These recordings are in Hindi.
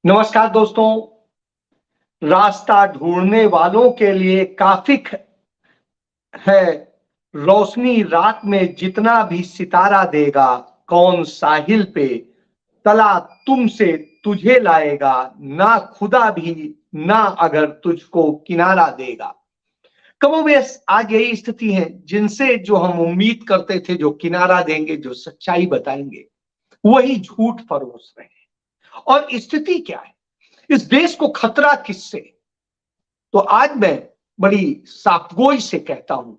नमस्कार दोस्तों। रास्ता ढूंढने वालों के लिए काफी है। रोशनी रात में जितना भी सितारा देगा, कौन साहिल पे तला तुमसे तुझे लाएगा, ना खुदा भी ना अगर तुझको किनारा देगा। कमोबेश आज यही स्थिति है, जिनसे जो हम उम्मीद करते थे जो किनारा देंगे, जो सच्चाई बताएंगे, वही झूठ परोस रहे हैं। और स्थिति क्या है, इस देश को खतरा किससे? तो आज मैं बड़ी साफगोई से कहता हूं,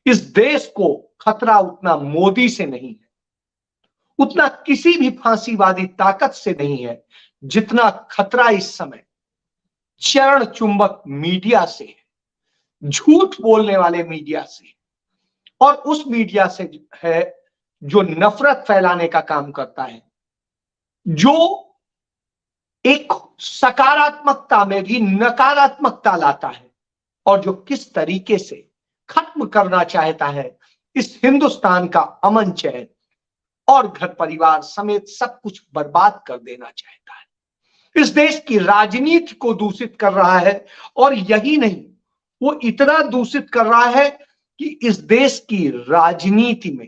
इस देश को खतरा उतना मोदी से नहीं है, उतना किसी भी फांसीवादी ताकत से नहीं है, जितना खतरा इस समय चरण चुंबक मीडिया से है, झूठ बोलने वाले मीडिया से, और उस मीडिया से है जो नफरत फैलाने का काम करता है, जो एक सकारात्मकता में भी नकारात्मकता लाता है, और जो किस तरीके से खत्म करना चाहता है इस हिंदुस्तान का अमन चैन और घर परिवार समेत सब कुछ बर्बाद कर देना चाहता है। इस देश की राजनीति को दूषित कर रहा है, और यही नहीं, वो इतना दूषित कर रहा है कि इस देश की राजनीति में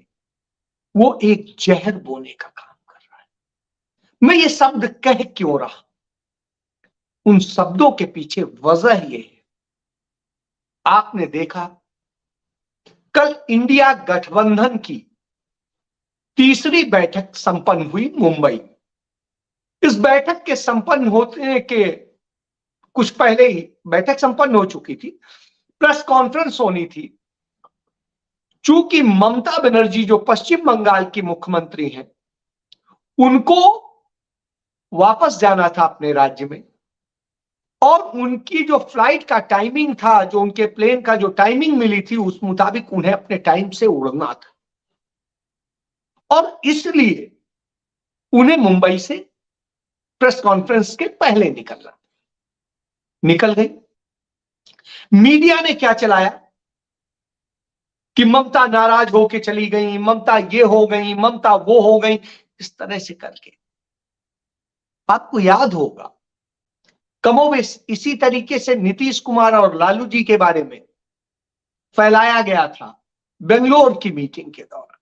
वो एक जहर बोने का काम कर रहा है। मैं ये शब्द कह क्यों रहा? उन शब्दों के पीछे वजह ये है, आपने देखा कल इंडिया गठबंधन की तीसरी बैठक संपन्न हुई मुंबई। इस बैठक के संपन्न होने के कुछ पहले ही बैठक संपन्न हो चुकी थी, प्रेस कॉन्फ्रेंस होनी थी। चूंकि ममता बनर्जी जो पश्चिम बंगाल की मुख्यमंत्री हैं, उनको वापस जाना था अपने राज्य में, और उनकी जो फ्लाइट का टाइमिंग था, जो उनके प्लेन का जो टाइमिंग मिली थी, उस मुताबिक उन्हें अपने टाइम से उड़ना था, और इसलिए उन्हें मुंबई से प्रेस कॉन्फ्रेंस के पहले निकलना। निकल गई। मीडिया ने क्या चलाया कि ममता नाराज होके चली गई, ममता ये हो गई, ममता वो हो गई, इस तरह से करके। आपको याद होगा कमोबेश इसी तरीके से नीतीश कुमार और लालू जी के बारे में फैलाया गया था बेंगलोर की मीटिंग के दौरान,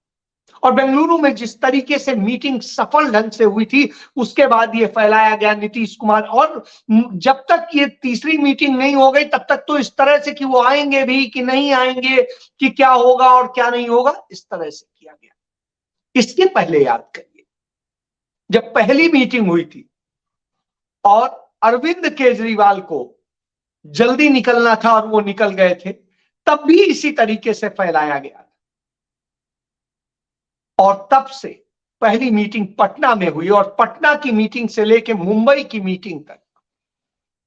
और बेंगलुरु में जिस तरीके से मीटिंग सफल ढंग से हुई थी, उसके बाद ये फैलाया गया नीतीश कुमार। और जब तक ये तीसरी मीटिंग नहीं हो गई, तब तक तो इस तरह से कि वो आएंगे भी कि नहीं आएंगे, कि क्या होगा और क्या नहीं होगा, इस तरह से किया गया। इसके पहले याद करिए, जब पहली मीटिंग हुई थी और अरविंद केजरीवाल को जल्दी निकलना था और वो निकल गए थे, तब भी इसी तरीके से फैलाया गया। और तब से पहली मीटिंग पटना में हुई, और पटना की मीटिंग से लेकर मुंबई की मीटिंग तक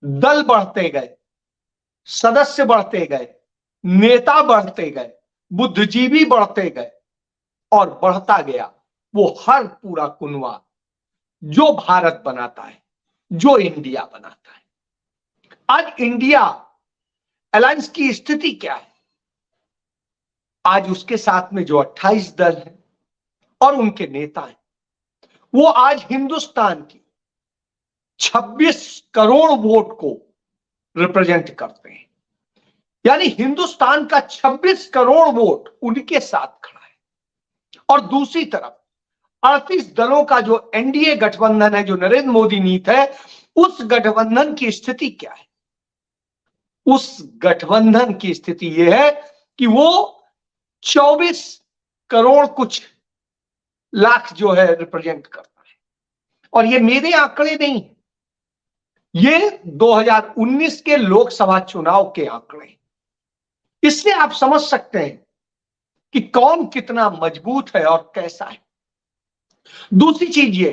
दल बढ़ते गए, सदस्य बढ़ते गए, नेता बढ़ते गए, बुद्धिजीवी बढ़ते गए, और बढ़ता गया वो हर पूरा कुनवा जो भारत बनाता है, जो इंडिया बनाता है। आज इंडिया अलायंस की स्थिति क्या है? आज उसके साथ में जो 28 दल है और उनके नेता हैं, वो आज हिंदुस्तान की 26 करोड़ वोट को रिप्रेजेंट करते हैं। यानी हिंदुस्तान का 26 करोड़ वोट उनके साथ खड़ा है। और दूसरी तरफ 38 दलों का जो एनडीए गठबंधन है, जो नरेंद्र मोदी नीति है, उस गठबंधन की स्थिति क्या है? उस गठबंधन की स्थिति यह है कि वो 24 करोड़ कुछ लाख जो है रिप्रेजेंट करता है। और ये मेरे आंकड़े नहीं है, ये 2019 के लोकसभा चुनाव के आंकड़े। इससे आप समझ सकते हैं कि कौन कितना मजबूत है और कैसा है। दूसरी चीज ये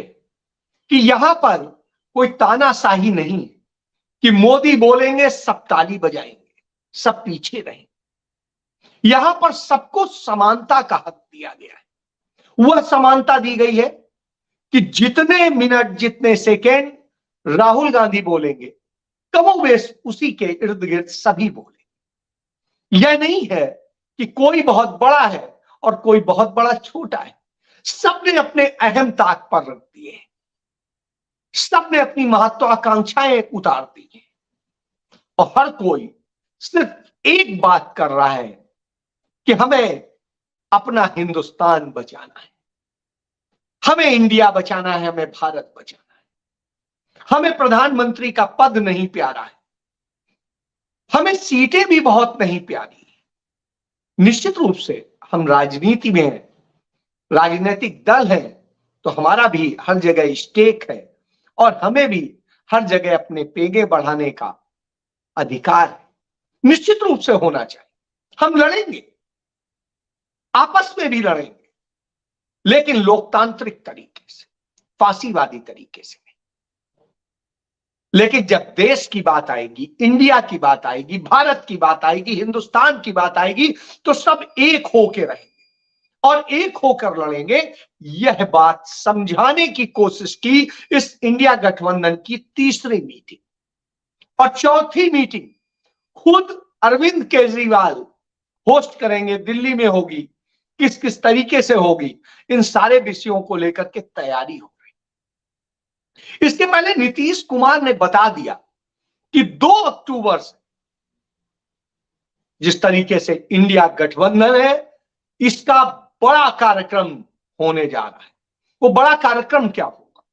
कि यहां पर कोई तानाशाही नहीं है कि मोदी बोलेंगे सब ताली बजाएंगे, सब पीछे रहेंगे। यहां पर सबको समानता का हक दिया गया है। वह समानता दी गई है कि जितने मिनट, जितने सेकेंड राहुल गांधी बोलेंगे, कमोबेश उसी के इर्द गिर्द सभी बोलेंगे। यह नहीं है कि कोई बहुत बड़ा है और कोई बहुत बड़ा छोटा है, सबने अपने अहम ताक पर रख दिए। सबने अपनी महत्वाकांक्षाएं उतार दी है और हर कोई सिर्फ एक बात कर रहा है कि हमें अपना हिंदुस्तान बचाना है, हमें इंडिया बचाना है, हमें भारत बचाना है। हमें प्रधानमंत्री का पद नहीं प्यारा है, हमें सीटें भी बहुत नहीं प्यारी। निश्चित रूप से हम राजनीति में हैं, राजनीतिक दल है, तो हमारा भी हर जगह स्टेक है और हमें भी हर जगह अपने पेगे बढ़ाने का अधिकार है। निश्चित रूप से होना चाहिए। हम लड़ेंगे, आपस में भी लड़ेंगे, लेकिन लोकतांत्रिक तरीके से, फांसीवादी तरीके से नहीं। लेकिन जब देश की बात आएगी, इंडिया की बात आएगी, भारत की बात आएगी, हिंदुस्तान की बात आएगी, तो सब एक होकर रहेंगे और एक होकर लड़ेंगे। यह बात समझाने की कोशिश की इस इंडिया गठबंधन की तीसरी मीटिंग। और चौथी मीटिंग खुद अरविंद केजरीवाल होस्ट करेंगे, दिल्ली में होगी। किस किस तरीके से होगी, इन सारे विषयों को लेकर के तैयारी हो रही। इसके पहले नीतीश कुमार ने बता दिया कि 2 अक्टूबर से जिस तरीके से इंडिया गठबंधन है, इसका बड़ा कार्यक्रम होने जा रहा है। वो बड़ा कार्यक्रम क्या होगा,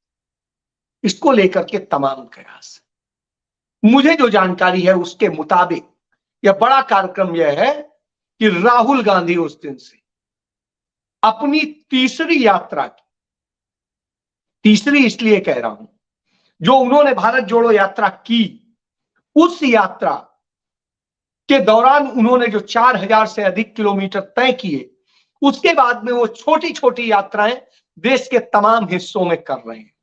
इसको लेकर के तमाम प्रयास। मुझे जो जानकारी है उसके मुताबिक यह बड़ा कार्यक्रम यह है कि राहुल गांधी उस दिन से अपनी तीसरी यात्रा की, तीसरी इसलिए कह रहा हूं, जो उन्होंने भारत जोड़ो यात्रा की, उस यात्रा के दौरान उन्होंने जो 4000 से अधिक किलोमीटर तय किए, उसके बाद में वो छोटी छोटी यात्राएं देश के तमाम हिस्सों में कर रहे हैं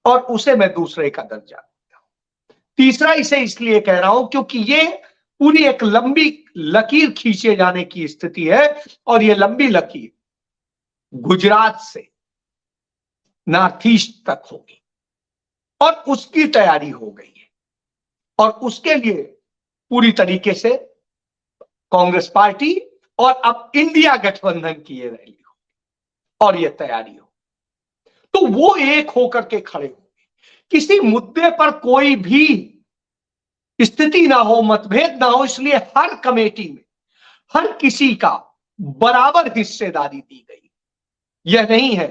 और उसे मैं दूसरे का दर्जा देता हूं। तीसरा इसे इसलिए कह रहा हूं क्योंकि ये पूरी एक लंबी लकीर खींचे जाने की स्थिति है और ये लंबी लकीर गुजरात से नॉर्थ ईस्ट तक होगी और उसकी तैयारी हो गई है और उसके लिए पूरी तरीके से कांग्रेस पार्टी और अब इंडिया गठबंधन की ये रैली हो और ये तैयारी हो, तो वो एक होकर के खड़े होंगे। किसी मुद्दे पर कोई भी स्थिति ना हो, मतभेद ना हो, इसलिए हर कमेटी में हर किसी का बराबर हिस्सेदारी दी गई। यह नहीं है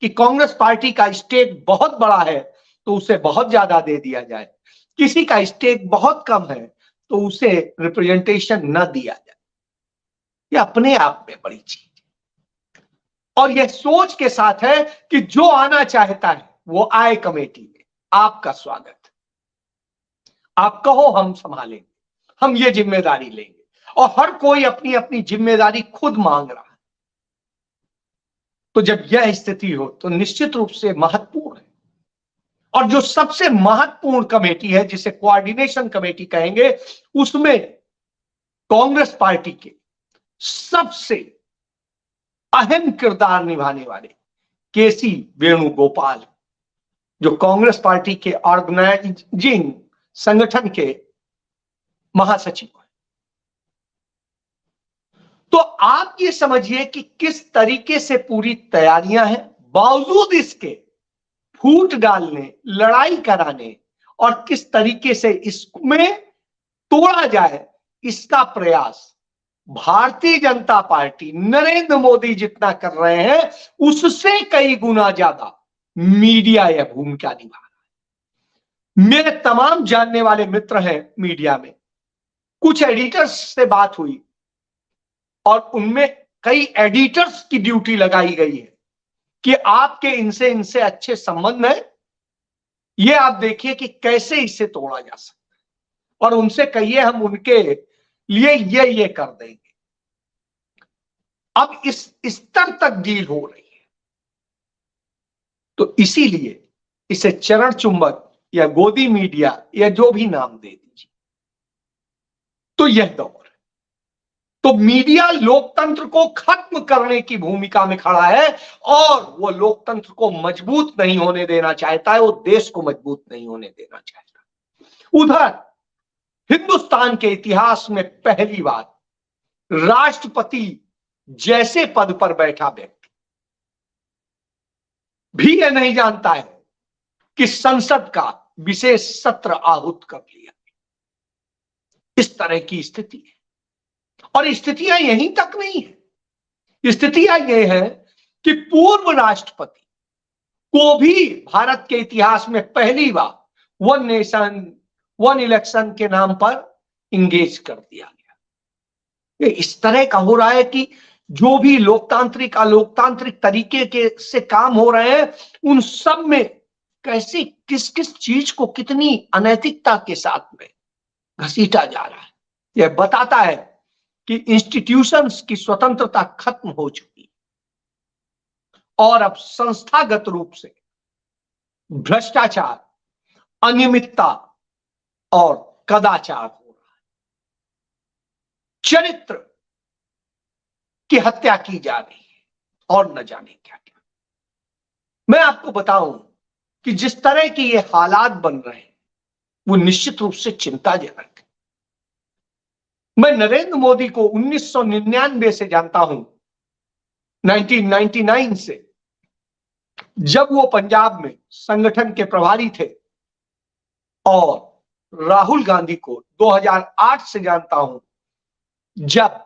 कि कांग्रेस पार्टी का स्टेक बहुत बड़ा है तो उसे बहुत ज्यादा दे दिया जाए, किसी का स्टेक बहुत कम है तो उसे रिप्रेजेंटेशन न दिया जाए। यह अपने आप में बड़ी चीज है और यह सोच के साथ है कि जो आना चाहता है वो आए कमेटी में। आपका स्वागत, आप कहो, हम संभालेंगे, हम ये जिम्मेदारी लेंगे। और हर कोई अपनी अपनी जिम्मेदारी खुद मांग रहा है। तो जब यह स्थिति हो तो निश्चित रूप से महत्वपूर्ण है। और जो सबसे महत्वपूर्ण कमेटी है, जिसे कोऑर्डिनेशन कमेटी कहेंगे, उसमें कांग्रेस पार्टी के सबसे अहम किरदार निभाने वाले केसी वेणुगोपाल, जो कांग्रेस पार्टी के ऑर्गेनाइजिंग संगठन के महासचिव हैं। तो आप ये समझिए कि किस तरीके से पूरी तैयारियां हैं, बावजूद इसके फूट डालने, लड़ाई कराने और किस तरीके से इसमें तोड़ा जाए, इसका प्रयास भारतीय जनता पार्टी, नरेंद्र मोदी जितना कर रहे हैं, उससे कई गुना ज्यादा मीडिया यह भूमिका निभा रहा है। मेरे तमाम जानने वाले मित्र हैं मीडिया में, कुछ एडिटर्स से बात हुई और उनमें कई एडिटर्स की ड्यूटी लगाई गई है कि आपके इनसे अच्छे संबंध है, ये आप देखिए कि कैसे इसे तोड़ा जा सकता है और उनसे कहिए हम उनके लिए ये कर देंगे। अब इस स्तर तक डील हो रही है, तो इसीलिए इसे चरण चुंबक या गोदी मीडिया या जो भी नाम दे दीजिए, तो यह दौर है। तो मीडिया लोकतंत्र को खत्म करने की भूमिका में खड़ा है और वो लोकतंत्र को मजबूत नहीं होने देना चाहता है, वो देश को मजबूत नहीं होने देना चाहता। उधर हिंदुस्तान के इतिहास में पहली बार राष्ट्रपति जैसे पद पर बैठा व्यक्ति भी यह नहीं जानता है कि संसद का विशेष सत्र आहूत कर लिया। इस तरह की स्थिति है और स्थितियां यहीं तक नहीं है। स्थितियां ये है कि पूर्व राष्ट्रपति को भी भारत के इतिहास में पहली बार वन नेशन वन इलेक्शन के नाम पर इंगेज कर दिया गया। ये इस तरह का हो रहा है कि जो भी लोकतांत्रिक तरीके के से काम हो रहे हैं, उन सब में कैसे किस किस चीज को कितनी अनैतिकता के साथ में घसीटा जा रहा है। यह बताता है कि इंस्टीट्यूशंस की स्वतंत्रता खत्म हो चुकी और अब संस्थागत रूप से भ्रष्टाचार, अनियमितता और कदाचार हो रहा है। चरित्र की हत्या की जा रही है और न जाने क्या क्या। मैं आपको बताऊं कि जिस तरह की ये हालात बन रहे हैं वो निश्चित रूप से चिंताजनक है। मैं नरेंद्र मोदी को 1999 से जानता हूं, 1999 से, जब वो पंजाब में संगठन के प्रभारी थे, और राहुल गांधी को 2008 से जानता हूं, जब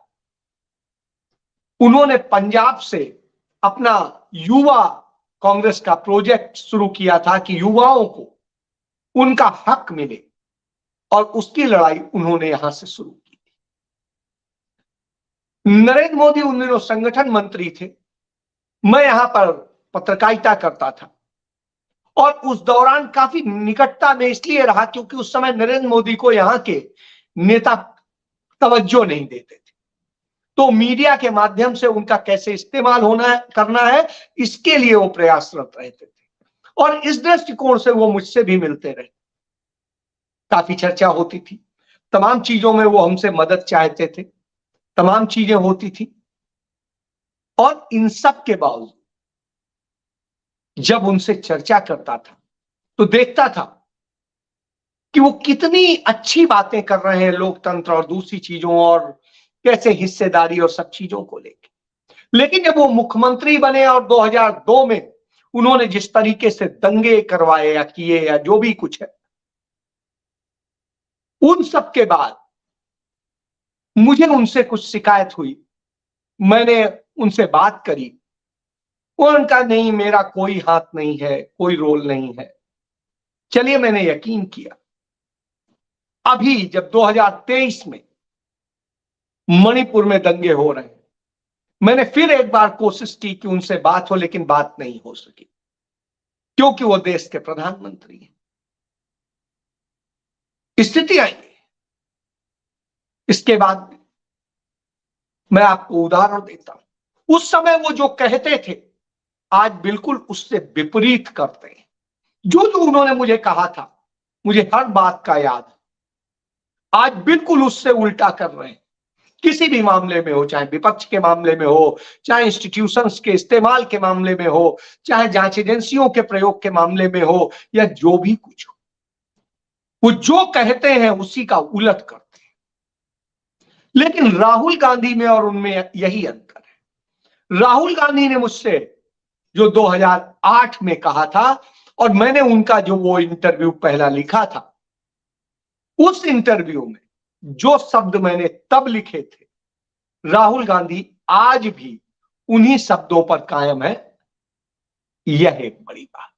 उन्होंने पंजाब से अपना युवा कांग्रेस का प्रोजेक्ट शुरू किया था कि युवाओं को उनका हक मिले, और उसकी लड़ाई उन्होंने यहां से शुरू की। नरेंद्र मोदी उन दिनों संगठन मंत्री थे, मैं यहां पर पत्रकारिता करता था, और उस दौरान काफी निकटता में इसलिए रहा क्योंकि उस समय नरेंद्र मोदी को यहां के नेता तवज्जो नहीं देते थे। तो मीडिया के माध्यम से उनका कैसे इस्तेमाल करना है, इसके लिए वो प्रयासरत रहते थे, और इस दृष्टिकोण से वो मुझसे भी मिलते रहे। काफी चर्चा होती थी, तमाम चीजों में वो हमसे मदद चाहते थे, तमाम चीजें होती थी। और इन सब के बावजूद जब उनसे चर्चा करता था तो देखता था कि वो कितनी अच्छी बातें कर रहे हैं लोकतंत्र और दूसरी चीजों और कैसे हिस्सेदारी और सब चीजों को लेकर। लेकिन जब वो मुख्यमंत्री बने और 2002 में उन्होंने जिस तरीके से दंगे करवाए या किए या जो भी कुछ है, उन सब के बाद मुझे उनसे कुछ शिकायत हुई। मैंने उनसे बात करी, उनका नहीं, मेरा कोई हाथ नहीं है, कोई रोल नहीं है। चलिए, मैंने यकीन किया। अभी जब 2023 में मणिपुर में दंगे हो रहे हैं, मैंने फिर एक बार कोशिश की कि उनसे बात हो, लेकिन बात नहीं हो सकी क्योंकि वो देश के प्रधानमंत्री हैं। स्थिति आई। इसके बाद मैं आपको उदाहरण देता हूं। उस समय वो जो कहते थे आज बिल्कुल उससे विपरीत करते हैं। जो जो उन्होंने मुझे कहा था, मुझे हर बात का याद है। आज बिल्कुल उससे उल्टा कर रहे हैं। किसी भी मामले में हो, चाहे विपक्ष के मामले में हो, चाहे इंस्टीट्यूशंस के इस्तेमाल के मामले में हो, चाहे जांच एजेंसियों के प्रयोग के मामले में हो, या जो भी कुछ हो, वो जो कहते हैं उसी का उलट करते हैं। लेकिन राहुल गांधी में और उनमें यही अंतर है। राहुल गांधी ने मुझसे जो 2008 में कहा था, और मैंने उनका जो वो इंटरव्यू पहला लिखा था, उस इंटरव्यू में जो शब्द मैंने तब लिखे थे, राहुल गांधी आज भी उन्हीं शब्दों पर कायम है। यह एक बड़ी बात।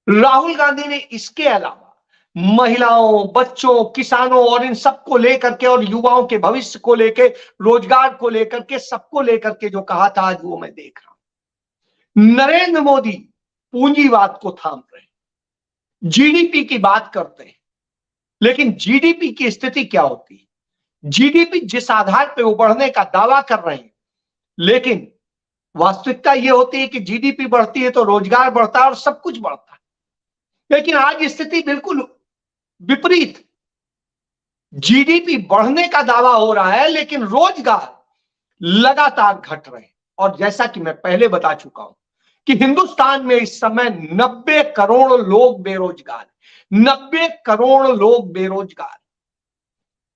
राहुल गांधी ने इसके अलावा महिलाओं, बच्चों, किसानों और इन सबको लेकर के, और युवाओं के भविष्य को लेकर, रोजगार को लेकर के, सबको लेकर के जो कहा था, आज वो मैं देख रहा हूं। नरेंद्र मोदी पूंजीवाद को थाम रहे हैं, जीडीपी की बात करते हैं, लेकिन जीडीपी की स्थिति क्या होती है? जीडीपी जिस आधार पर वो बढ़ने का दावा कर रहे हैं, लेकिन वास्तविकता ये होती है कि जीडीपी बढ़ती है तो रोजगार बढ़ता है और सब कुछ बढ़ता है। लेकिन आज स्थिति बिल्कुल विपरीत। जीडीपी बढ़ने का दावा हो रहा है, लेकिन रोजगार लगातार घट रहे हैं। और जैसा कि मैं पहले बता चुका हूं कि हिंदुस्तान में इस समय 90 करोड़ लोग बेरोजगार, 90 करोड़ लोग बेरोजगार।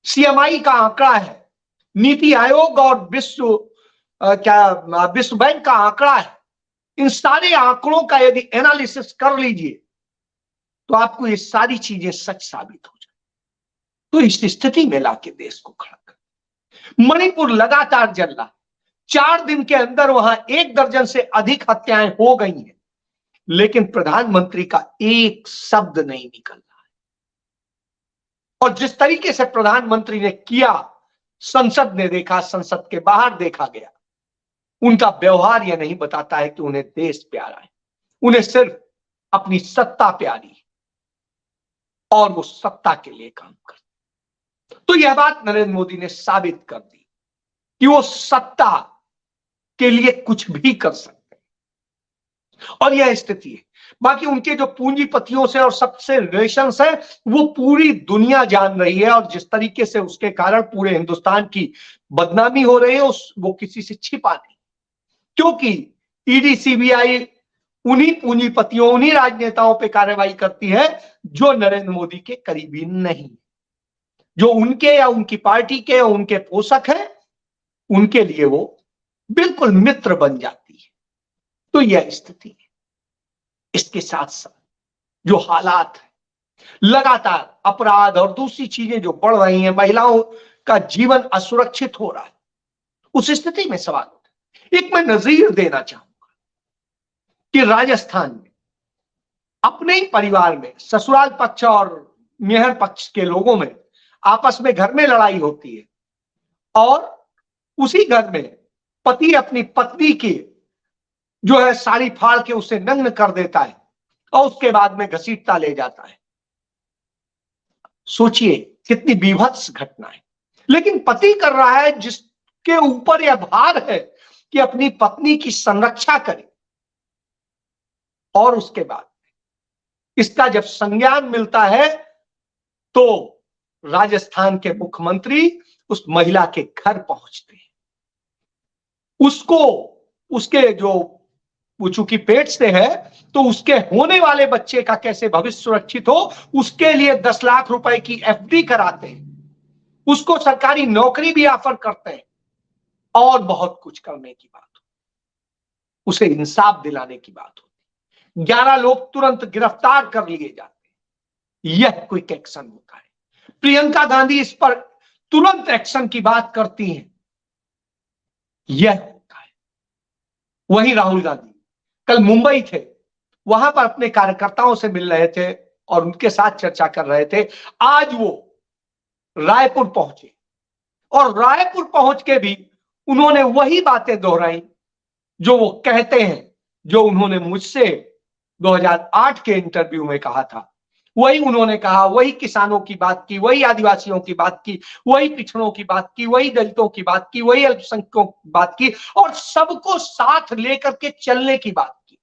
सीएमआई का आंकड़ा है, नीति आयोग और विश्व बैंक का आंकड़ा है। इन सारे आंकड़ों का यदि एनालिसिस कर लीजिए तो आपको ये सारी चीजें सच साबित हो जाए। तो इस स्थिति में लाके देश को खड़ा कर, मणिपुर लगातार जल रहा है। 4 दिन के अंदर वहां 1 दर्जन से अधिक हत्याएं हो गई हैं, लेकिन प्रधानमंत्री का एक शब्द नहीं निकल रहा है। और जिस तरीके से प्रधानमंत्री ने किया, संसद ने देखा, संसद के बाहर देखा गया, उनका व्यवहार यह नहीं बताता है कि उन्हें देश प्यारा है। उन्हें सिर्फ अपनी सत्ता प्यारी है और वो सत्ता के लिए काम करते। तो यह बात नरेंद्र मोदी ने साबित कर दी कि वो सत्ता के लिए कुछ भी कर सकते हैं, और यह स्थिति है। बाकी उनके जो पूंजीपतियों से और सबसे रिलेशंस है, वो पूरी दुनिया जान रही है, और जिस तरीके से उसके कारण पूरे हिंदुस्तान की बदनामी हो रही है, वो किसी से छिपा नहीं। क्योंकि ईडी सीबीआई उन्हीं पूंजीपतियों, उन्हीं राजनेताओं पे कार्रवाई करती है जो नरेंद्र मोदी के करीबी नहीं, जो उनके या उनकी पार्टी के या उनके पोषक हैं, उनके लिए वो बिल्कुल मित्र बन जाती है। तो यह स्थिति है। इसके साथ साथ जो हालात है, लगातार अपराध और दूसरी चीजें जो बढ़ रही हैं, महिलाओं का जीवन असुरक्षित हो रहा है, उस स्थिति में सवाल होता है। एक मैं नजीर देना चाहूंगा कि राजस्थान में अपने ही परिवार में ससुराल पक्ष और मेहर पक्ष के लोगों में आपस में घर में लड़ाई होती है, और उसी घर में पति अपनी पत्नी की जो है साड़ी फाड़ के उसे नग्न कर देता है और उसके बाद में घसीटता ले जाता है। सोचिए कितनी बीभत्स घटना है। लेकिन पति कर रहा है जिसके ऊपर यह भार है कि अपनी पत्नी की संरक्षा करे, और उसके बाद इसका जब संज्ञान मिलता है तो राजस्थान के मुख्यमंत्री उस महिला के घर पहुंचते हैं। उसको उसके जो वो चूंकि पेट से है, तो उसके होने वाले बच्चे का कैसे भविष्य सुरक्षित हो, उसके लिए 10 लाख रुपए की एफडी कराते हैं, उसको सरकारी नौकरी भी ऑफर करते हैं, और बहुत कुछ करने की बात हो, उसे इंसाफ दिलाने की बात होती। 11 लोग तुरंत गिरफ्तार कर लिए जाते हैं। यह क्विक एक्शन होता है। प्रियंका गांधी इस पर तुरंत एक्शन की बात करती हैं। यह होता है। वहीं राहुल गांधी कल मुंबई थे, वहां पर अपने कार्यकर्ताओं से मिल रहे थे और उनके साथ चर्चा कर रहे थे। आज वो रायपुर पहुंचे, और रायपुर पहुंच के भी उन्होंने वही बातें दोहराई जो वो कहते हैं, जो उन्होंने मुझसे 2008 के इंटरव्यू में कहा था। वही उन्होंने कहा, वही किसानों की बात की, वही आदिवासियों की बात की, वही पिछड़ों की बात की, वही दलितों की बात की, वही अल्पसंख्यकों की बात की, और सबको साथ लेकर के चलने की बात की,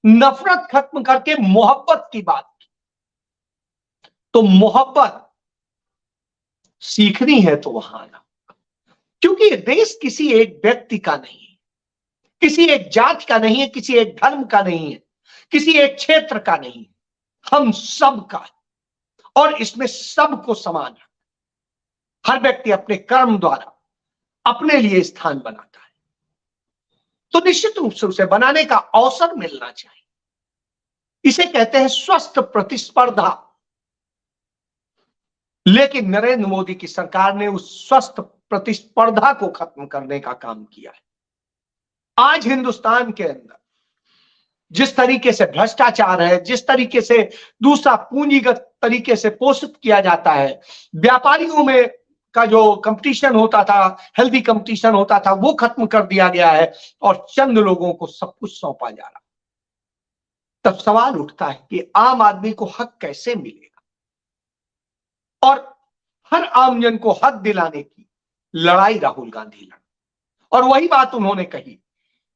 नफरत खत्म करके मोहब्बत की बात की। तो मोहब्बत सीखनी है तो वहां आना, क्योंकि ये देश किसी एक व्यक्ति का नहीं है, किसी एक जाति का नहीं है, किसी एक धर्म का नहीं है, किसी एक क्षेत्र का नहीं है, हम सब का है, और इसमें सबको समान है। हर व्यक्ति अपने कर्म द्वारा अपने लिए स्थान बनाता है, तो निश्चित रूप से उसे बनाने का अवसर मिलना चाहिए। इसे कहते हैं स्वस्थ प्रतिस्पर्धा। लेकिन नरेंद्र मोदी की सरकार ने उस स्वस्थ प्रतिस्पर्धा को खत्म करने का काम किया है। आज हिंदुस्तान के अंदर जिस तरीके से भ्रष्टाचार है, जिस तरीके से दूसरा पूंजीगत तरीके से पोषित किया जाता है, व्यापारियों में का जो कंपटीशन होता था, हेल्दी कंपटीशन होता था, वो खत्म कर दिया गया है और चंद लोगों को सब कुछ सौंपा जा रहा। तब सवाल उठता है कि आम आदमी को हक कैसे मिलेगा, और हर आमजन को हक दिलाने की लड़ाई राहुल गांधी लड़, और वही बात उन्होंने कही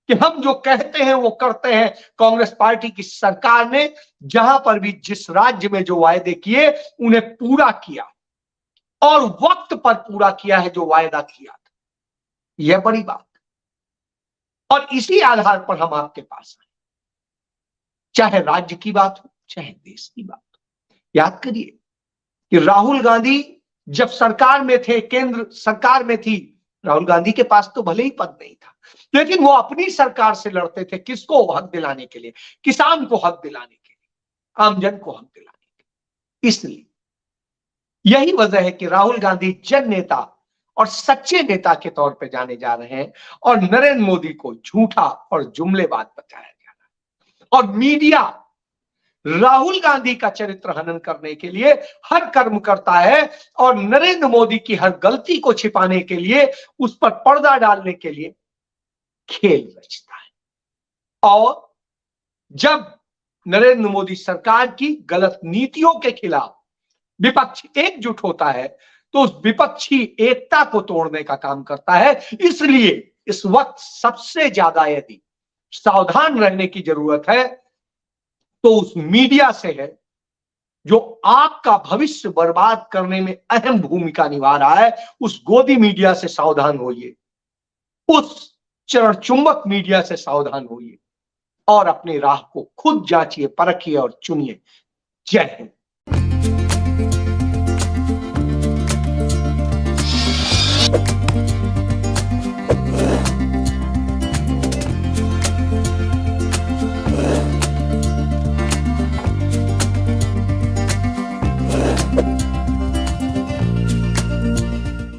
कि हम जो कहते हैं वो करते हैं। कांग्रेस पार्टी की सरकार ने जहां पर भी जिस राज्य में जो वायदे किए उन्हें पूरा किया, और वक्त पर पूरा किया है जो वायदा किया था। यह बड़ी बात, और इसी आधार पर हम आपके पास आए, चाहे राज्य की बात हो, चाहे देश की बात हो। याद करिए कि राहुल गांधी जब सरकार में थे, केंद्र सरकार में थी, राहुल गांधी के पास तो भले ही पद नहीं था, लेकिन वो अपनी सरकार से लड़ते थे। किसको हक दिलाने के लिए? किसान को हक दिलाने के लिए, आमजन को हक दिलाने के इसलिए यही वजह है कि राहुल गांधी जन नेता और सच्चे नेता के तौर पे जाने जा रहे हैं और नरेंद्र मोदी को झूठा और जुमलेबाज बताया जा रहा है। और मीडिया राहुल गांधी का चरित्र हनन करने के लिए हर कर्म करता है और नरेंद्र मोदी की हर गलती को छिपाने के लिए, उस पर पर्दा डालने के लिए खेल रचता है। और जब नरेंद्र मोदी सरकार की गलत नीतियों के खिलाफ विपक्ष एकजुट होता है तो उस विपक्षी एकता को तोड़ने का काम करता है। इसलिए इस वक्त सबसे ज्यादा यदि सावधान रहने की जरूरत है तो उस मीडिया से है जो आपका भविष्य बर्बाद करने में अहम भूमिका निभा रहा है। उस गोदी मीडिया से सावधान होइए, उस चरण चुंबक मीडिया से सावधान होइए और अपनी राह को खुद जांचिए, परखिए और चुनिए। जय हिंद।